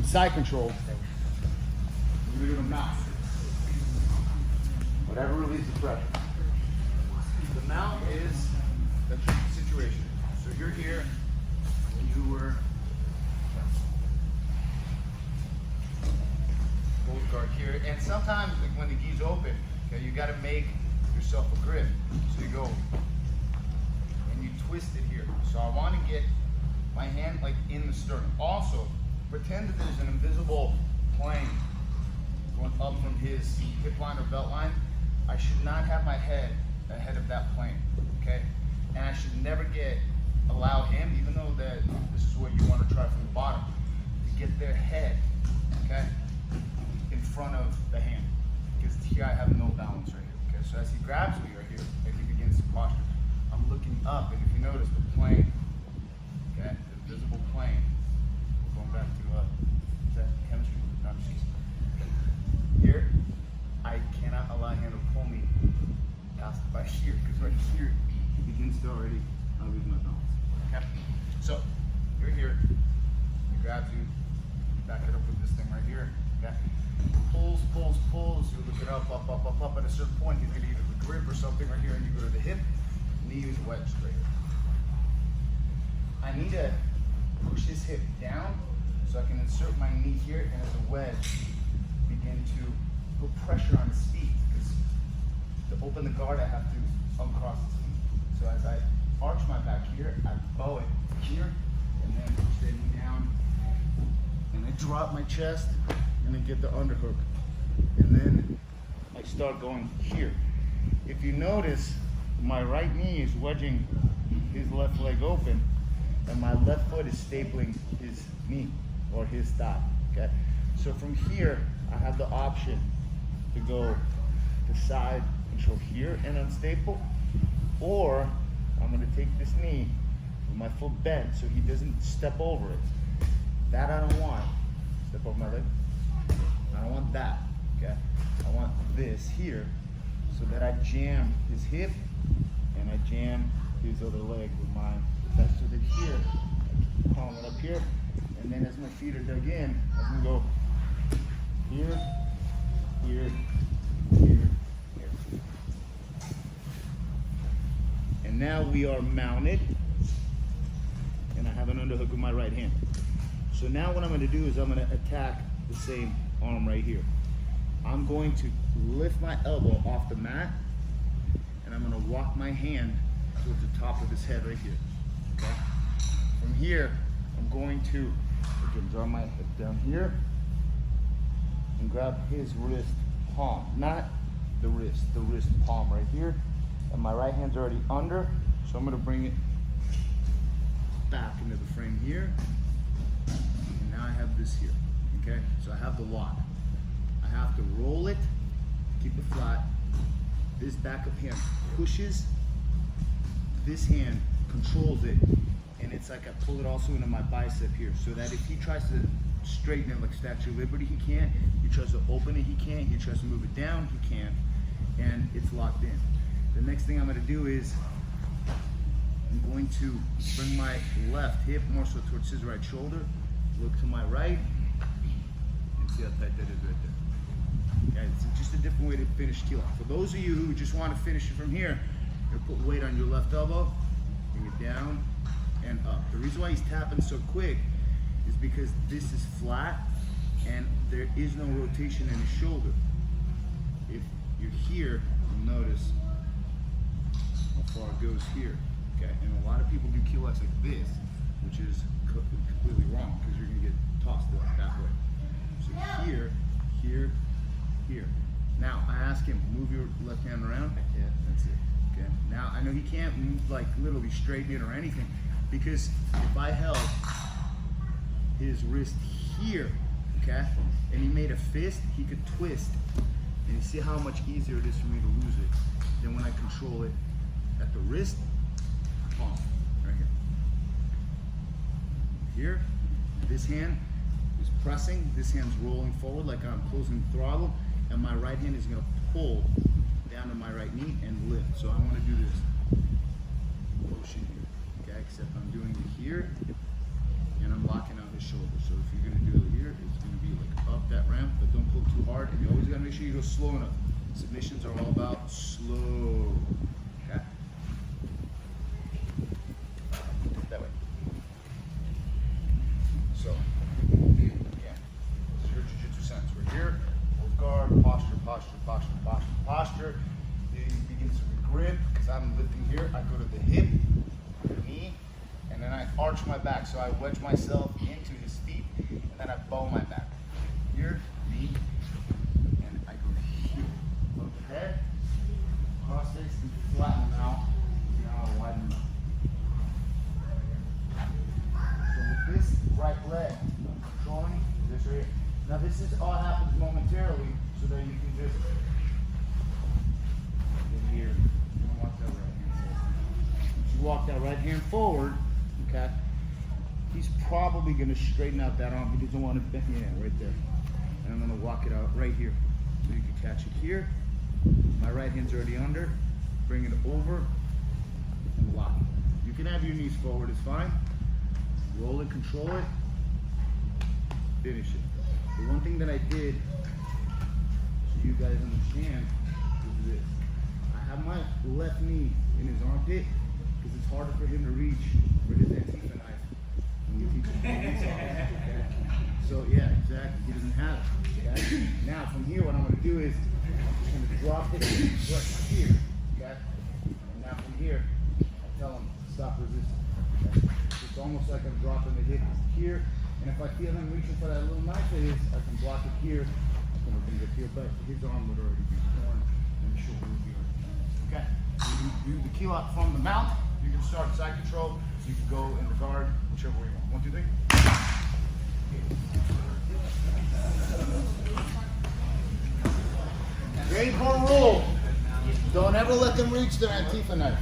from side control, you're gonna do a mount. Whatever releases pressure. The mount is the tricky situation. So you're here, you were both guard here, and sometimes like when the gi's open, okay, you gotta make yourself a grip. So you go and you twist it here. So I want to get my hand like in the sternum. Also, pretend that there's an invisible plane going up from his hip line or belt line. I should not have my head ahead of that plane, okay? And I should never allow him, even though that this is what you want to try from the bottom, to get their head, okay, in front of the hand. Because here I have no balance right here, okay? So as he grabs me right here, and he begins to posture, I'm looking up, and if you notice the plane, okay, the visible plane, going back to, is that chemistry? No, she's, here, I cannot allow him to pull me past by here, because right here, he begins to already lose my balance, okay? So, you're here, he grabs you, back it up with this thing right here, okay? Pulls, pulls, pulls, you look it up, at a certain point, he's gonna either the grip or something right here, and you go to the hip, knee is wedged right here. I need to push his hip down, so I can insert my knee here, and as a wedge, begin to put pressure on his feet, because to open the guard, I have to uncross his feet. So as I arch my back here, I bow it here, and then push that knee down, and I drop my chest, and then get the underhook. And then I start going here. If you notice, my right knee is wedging his left leg open, and my left foot is stapling his knee, or his thigh, okay? So from here, I have the option to go to side control here and unstaple, or I'm gonna take this knee with my foot bent so he doesn't step over it. That I don't want. Step over my leg. I don't want that, okay? I want this here so that I jam his hip and I jam his other leg with mine. That's so that here, I palm it up here, and then as my feet are dug in, I'm gonna go here, here, here, here. And now we are mounted, and I have an underhook with my right hand. So now what I'm gonna do is I'm gonna attack the same arm right here. I'm going to lift my elbow off the mat, and I'm gonna walk my hand towards the top of his head right here, okay? From here, I'm going to, again, draw my head down here, and grab his wrist palm, not the wrist palm right here, and my right hand's already under, so I'm gonna bring it back into the frame here, and now I have this here, okay? So I have the lock. I have to roll it, keep it flat. This backup hand pushes, this hand controls it, and it's like I pull it also into my bicep here, so that if he tries to straighten it like Statue of Liberty, he can't. He tries to open it, he can't. He tries to move it down, he can't. And it's locked in. The next thing I'm gonna do is I'm going to bring my left hip more so towards his right shoulder, look to my right, and see how tight that is right there. Okay, it's just a different way to finish keel. For those of you who just want to finish it from here, you're gonna put weight on your left elbow, bring it down and up. The reason why he's tapping so quick is because this is flat and there is no rotation in his shoulder. If you're here, you'll notice how far it goes here. Okay, and a lot of people do keel locks like this, which is completely wrong because you're gonna get tossed that way. So here, here, here. Now I ask him, move your left hand around. I can't. That's it. Okay. Now I know he can't move like literally straighten it or anything, because if I held his wrist here, okay, and he made a fist, he could twist, and you see how much easier it is for me to lose it than when I control it at the wrist, palm, right here. Here, this hand is pressing, this hand's rolling forward like I'm closing the throttle, and my right hand is gonna pull down to my right knee and lift. So I wanna do this motion here, okay, except I'm doing it here, and I'm locking out his shoulder. So if you're gonna do it here, it's make sure you go slow enough. Submissions are all about slow. Okay? That way. So, again, this is your jiu-jitsu sense. We're here, hold guard, posture, posture, posture, posture, posture. It begins to grip, because I'm lifting here. I go to the hip, knee, and then I arch my back. So I wedge myself into his feet, and then I bow my back. Here, knee, and I go here. Look ahead, cross legs, and flatten them out. Now I widen them up. So with this right leg, I'm controlling this right here. Now this is all happens momentarily, so that you can just in here. You don't want that right hand. Once you walk that right hand forward, okay, he's probably going to straighten out that arm. He doesn't want to bend, yeah, right there. And I'm going to walk it out right here. So you can catch it here. My right hand's already under. Bring it over and lock it. You can have your knees forward, it's fine. Roll it, control it, finish it. The one thing that I did, so you guys understand, is this. I have my left knee in his armpit because it's harder for him to reach for his Antifa knife when you teach him police officer, okay? So yeah, exactly. He doesn't have it. Okay? Now from here, what I'm going to do is I'm just going to drop it right here. Okay? And now from here, I tell him stop resisting. Okay? It's almost like I'm dropping the hip here. And if I feel him reaching for that little knife of his, I can block it here. I'm going to bring it here, but his arm would already be torn and the shoulder would be already. Okay, you can do the key lock from the mount. You can start side control, so you can go in the guard, whichever way you want. 1, 2, 3. Great for a rule. Don't ever let them reach their Antifa knife.